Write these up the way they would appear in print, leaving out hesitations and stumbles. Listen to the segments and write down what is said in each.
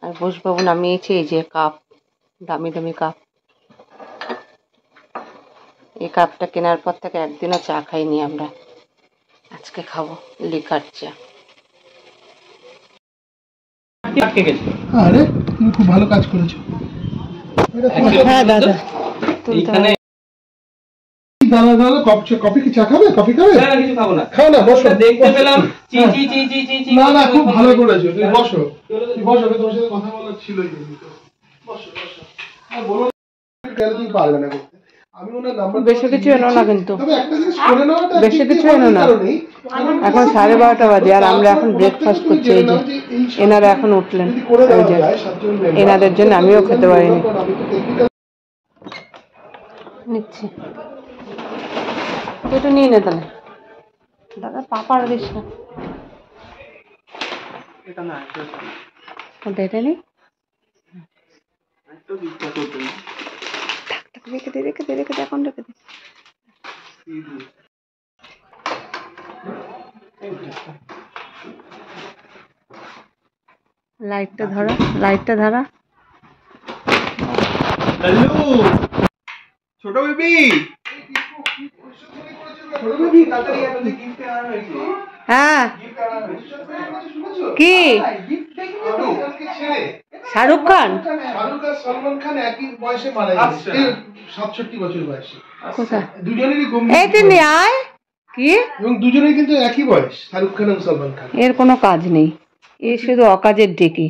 আর বসবাবু নামিয়েছে এই যে কাপ, দামি দামি কাপ। এই কাপটা কেনার পর থেকে একদিনও চা খাইনি আমরা, আজকে খাবো লিকার চা। আরে তুমি খুব ভালো কাজ করেছো। হ্যাঁ দাদা, দাদা দাদা কফি কি চা খাবে? কফি খাবে? না কিছু খাবো না। খাও না, বসো। দেখতে পেলাম চি চি চি চি চি চি। না না, খুব ভালো করেছো, তুমি বসো। তুমি বসো, তোমার সাথে কথা বলার ছিলই কিন্তু। বসো বসো। আর বলো কেন তুমি পারবে না করতে? আমি ওনার নাম্বার বেশি কিছু এনো না কিন্তু, তবে একটা জিনিস করে নাওটা বেশি কিছু এনো না। এখন 12:30 বাজে আর আমরা এখন ব্রেকফাস্ট করছি। এই যে এনারা এখন উঠলেন, ওই যে এনাদের জন্য আমিও খেতে পারিনি। নিচ্ছি, একটু নিয়ে নে তাহলে দাদা। পাপার দিস না, এটা নেই। রেখে দে রেখে দে রেখে দে, এখন রেখে দে। লাইটটা ধরা, লাইটটা ধরা। ছোট বেবি, হ্যাঁ কি শাহরুখ খান? শাহরুখ আর সলমান খান একই বয়সে মারা গেছে, 67 বছর বয়সে। কোথায়? দুজনেরই এই তিনি আয় কি, এবং দুজনেই কিন্তু একই বয়স, শাহরুখ খান এবং সলমান খান। এর কোনো কাজ নেই, এ শুধু অকাজের ডেকে।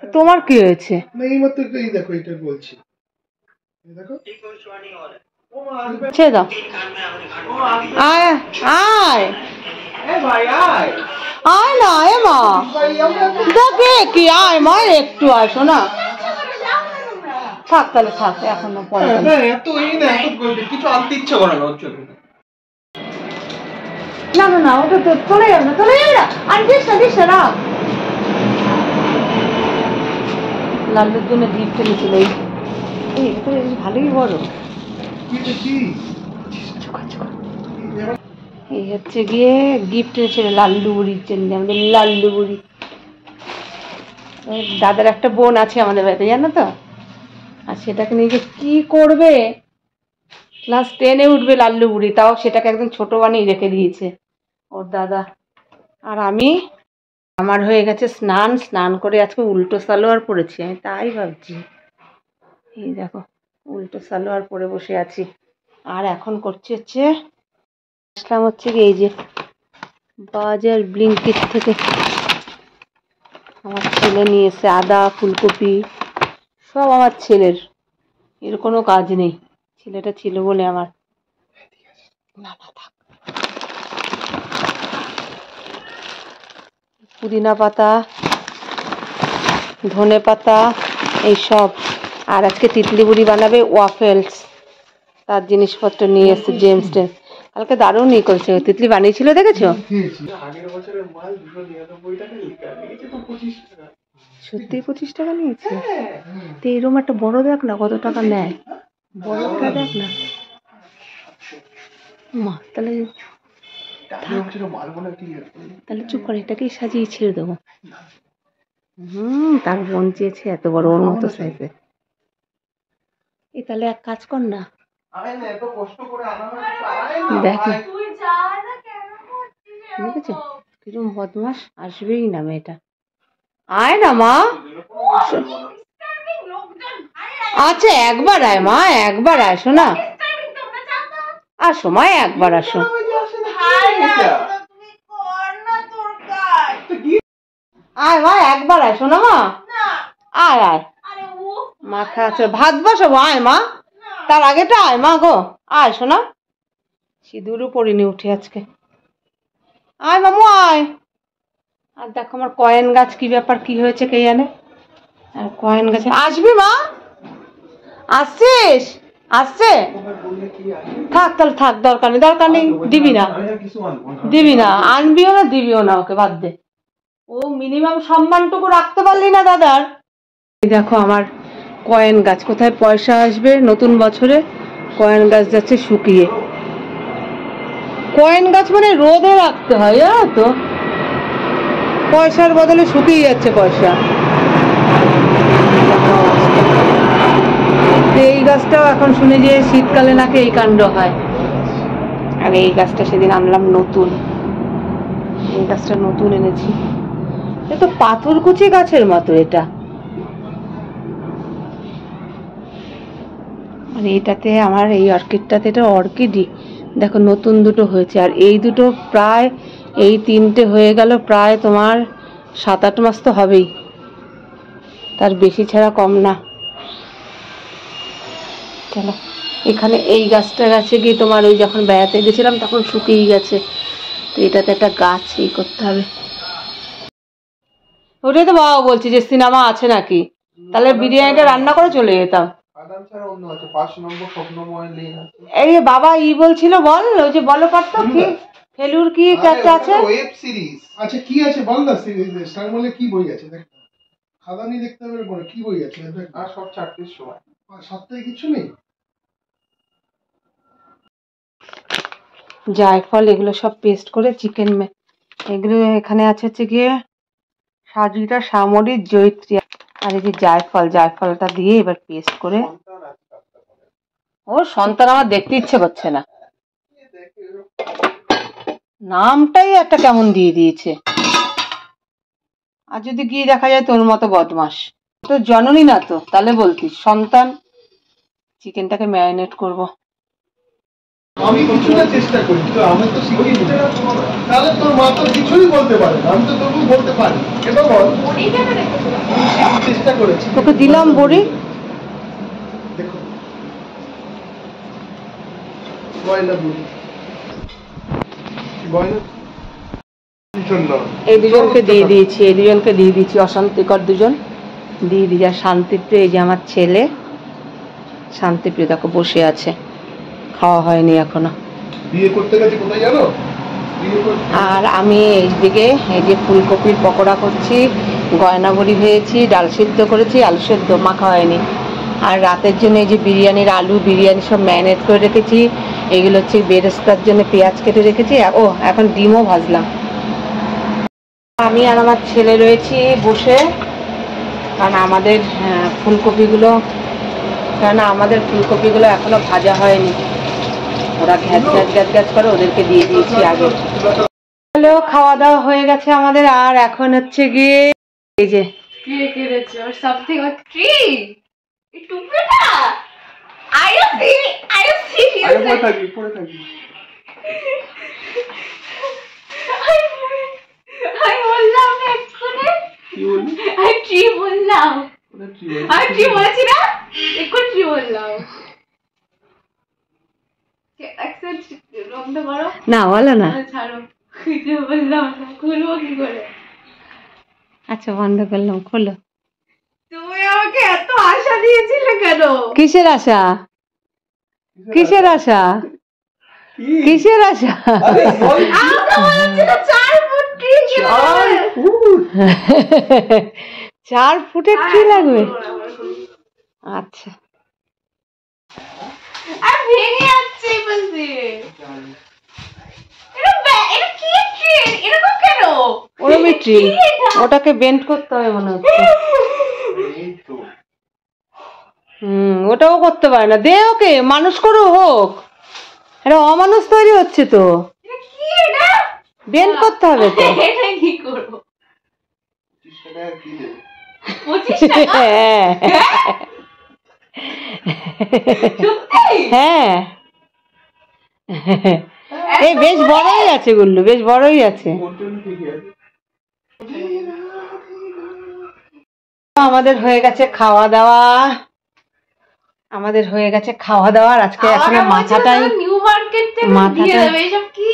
তোমার কি হয়েছে? না এই মাত্র এই দেখো, এটা বলছি, দেখো ছেড়ে দাও। আয় আয় আয় না, এ মা দেখে কি, আয় মা একটু আসো না। থাক তাহলে থাক, এখনো পরে কিছু আনতে ইচ্ছে করে না। না না না, ওটা তো চলে যাবে না, চলে যাবে না। আর দিস না দিস না, লাল্লুর জন্য গিফট এনেছিল। এই এটা ভালোই বড়। এই হচ্ছে গিয়ে গিফট এনেছিল লাল্লু বুড়ির জন্য, আমাদের লাল্লু বুড়ি। দাদার একটা বোন আছে আমাদের বাড়িতে, জানো তো, আর সেটাকে নিয়ে যে কি করবে, ক্লাস 10-এ উঠবে লাল্লু বুড়ি, তাও সেটাকে একদম ছোট বানিয়ে রেখে দিয়েছে ওর দাদা। আর আমি, আমার হয়ে গেছে স্নান, স্নান করে আজকে উল্টো সালোয়ার পরেছি। আমি তাই ভাবছি, এই দেখো উল্টো সালোয়ার পরে বসে আছি। আর এখন করছি হচ্ছে, আসলাম হচ্ছে এই যে বাজার ব্লিঙ্কিট থেকে, আমার ছেলে নিয়ে এসে আদা ফুলকপি সব আমার ছেলের, এর কোনো কাজ নেই, ছেলেটা ছিল বলে আমার। না না থাক, পুদিনা পাতা, ধনে পাতা এইসব। আর আজকে তিতলি বুড়ি বানাবে ওয়াফেলস, তার জিনিসপত্র নিয়ে এসছে জেমস টেন। কালকে দারুণ ই করেছে, তিতলি বানিয়েছিল দেখেছো? সত্যি 25 টাকা নিয়েছে। তো এরকম একটা বড় দেখ না কত টাকা নেয়, বড়টা দেখ না মা। তাহলে তাহলে চুপ করে, এটাকেই সাজিয়ে ছেড়ে দেবো। তার বোন চেয়েছে এত বড়, ওর মতো সাইজে। এই তাহলে এক কাজ কর না, দেখ না দেখেছো কিরম বদমাস, আসবেই না মেয়েটা। আয় না মা, আচ্ছা একবার আয় মা, একবার আসো না, আসো মা একবার আসো। আয় মা একবার আসো না মা, আয় আয় মাথা আছে, ভাত বসাবো, আয় মা, তার আগেটা আয় মা গো, আয় শোনা। সিঁদুরও পরিনি উঠে আজকে, আয় মামু আয়। আর দেখো আমার কয়েন গাছ কি ব্যাপার, কি হয়েছে কে জানে। আর কয়েন গাছে আসবি মা, আসছিস? আসছে, থাক তাহলে থাক, দরকার নেই দরকার নেই, দিবি না দিবি না, আনবিও না দিবিও না, ওকে বাদ দে। ও মিনিমাম সম্মানটুকু রাখতে পারলি না দাদার। দেখো আমার কয়েন গাছ, কোথায় পয়সা আসবে নতুন বছরে, কয়েন গাছ যাচ্ছে শুকিয়ে। কয়েন গাছ মানে রোদে রাখতে হয়, জানো তো, পয়সার বদলে শুকিয়ে যাচ্ছে পয়সা। তো এই গাছটাও এখন শুনে যে শীতকালে নাকি এই কাণ্ড হয়। আর এই গাছটা সেদিন আনলাম নতুন, এই গাছটা নতুন এনেছি। এ তো পাথরকুচি গাছের মতো এটা। আর এটাতে আমার এই অর্কিডটাতে, এটা অর্কিডই, দেখো নতুন দুটো হয়েছে। আর এই দুটো প্রায়, এই তিনটে হয়ে গেল প্রায় তোমার 7-8 মাস তো হবেই, তার বেশি ছাড়া কম না। চলো, এখানে এই গাছটা গাছে গিয়ে তোমার ওই যখন বেড়াতে গেছিলাম তখন শুকিয়ে গেছে, তো এটাতে একটা গাছ এই করতে হবে। ওটাই তো বাবা বলছি যে সিনেমা আছে নাকি, তাহলে বিরিয়ানিটা রান্না করে চলে যেতাম। এই যে বাবা বলছিল, বল ওই যে বলো পারতো কি ফেলুর কি একটা আছে ওয়েব সিরিজ। আচ্ছা কি আছে বল না, স্টার বলে কি বই আছে দেখ, খাতা নিয়ে দেখতে হবে পরে কি বই আছে দেখ। আর সব 4টের সময়, 7টায় কিছু নেই। জায়ফল এগুলো সব পেস্ট করে চিকেন এগুলো এখানে আছে হচ্ছে গিয়ে সাজিটা, সামরিক, জয়িত্রী, আর এই যে জায়ফলটা দিয়ে এবার পেস্ট করে। ও সন্তান আমার দেখতে ইচ্ছে করছে না, নামটাই একটা কেমন দিয়ে দিয়েছে। আর যদি গিয়ে দেখা যায় তোর মতো বদমাস, তো জননী না তো, তাহলে বলতিস সন্তান। চিকেনটাকে ম্যারিনেট করব। আমি কিছুটা চেষ্টা করি, তো আমি তো শিখি না, তাহলে তোর মা তো কিছুই বলতে পারে না, আমি তো তবু বলতে পারি। এটা বল, চেষ্টা করেছি। তোকে দিলাম বড়ি, দেখো গয়না বড়ি, গয়না এই দুজনকে দিয়ে দিয়েছি, অশান্তিকর দুজন দিয়ে দিই। আর শান্তিপ্রিয়, এই যে আমার ছেলে শান্তিপ্রিয়, দেখো বসে আছে, খাওয়া হয়নি এখনো। বিয়ে করতে গেছে কোথায় জানো? আর আমি এইদিকে এই যে ফুলকপির পকোড়া করছি, গয়না বড়ি ভেজেছি, ডাল সিদ্ধ করেছি, আলু সেদ্ধ মাখা হয়নি। আর রাতের জন্য এই যে বিরিয়ানির আলু, বিরিয়ানি সব ম্যারিনেট করে রেখেছি। এগুলো হচ্ছে বেরেস্তার জন্য পেঁয়াজ কেটে রেখেছি। ও এখন ডিমও ভাজলাম। আমি আর আমার ছেলে রয়েছি বসে, কারণ আমাদের ফুলকপিগুলো এখনো ভাজা হয়নি, ওরা গ্যাস করে, ওদেরকে দিয়ে দিয়েছি আগে। হ্যালো, খাওয়া দাওয়া হয়ে গেছে আমাদের। আর এখন হচ্ছে গিয়ে এই যে না বলো না, আচ্ছা বন্ধ করলাম, খোলো। তুমি আমাকে এত আশা দিয়েছিলে কেন? কিসের আশা? কিসের আশা? কিসের আশা? আমাকে বলেছিল 4 ফুট ট্রি লাগবে। 4 ফুটের ট্রি লাগবে? আচ্ছা, আর ভেঙে যাচ্ছে এই পাশে। এটা কি ট্রি? এরকম কেন? ওরমই ট্রি, ওটাকে বেন্ড করতে হবে মনে হচ্ছে। ওটাও করতে পারে না, দে ওকে, মানুষ করো, হোক। এটা অমানুষ তৈরি হচ্ছে তো, এটা কি? এটা বেন্ড করতে হবে তো। এটা কি করব? 25 টাকা? হ্যাঁ সত্যি? হ্যাঁ, এই বেশ বড়ই আছে গুল্লু, বেশ বড়ই আছে। আমাদের হয়ে গেছে খাওয়া দাওয়া, আর আজকে এখনো মাথাটাই নিউ মার্কেট থেকে দিয়ে দেবে। এসব কি?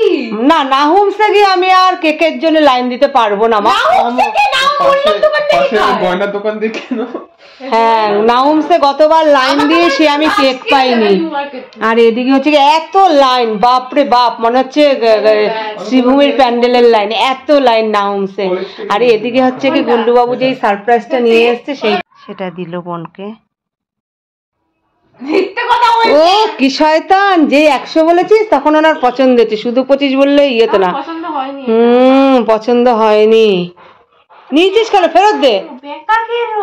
না, নাহুমসে গিয়ে আমি আর কেকের জন্য লাইন দিতে পারবো না মা। গয়নার দোকান দেখে হ্যাঁ, নাহুমসে গতবার লাইন দিয়ে সে আমি কেক পাইনি। আর এদিকে হচ্ছে এত লাইন, বাপরে বাপ, মনে হচ্ছে শ্রীভূমির প্যান্ডেলের লাইন, এত লাইন নাহুমসে। আর এদিকে হচ্ছে কি গুল্লু বাবু যেই সারপ্রাইজটা নিয়ে এসছে সেটা দিল বোনকে। ও কি শয়তান, যে 100 বলেছিস তখন ওনার পছন্দ হয়েছে, শুধু 25 বললে ইয়ে তো না। পছন্দ হয়নি। পছন্দ হয়নি। নিয়েছিস কেন? ফেরত দে। বেকার কেন?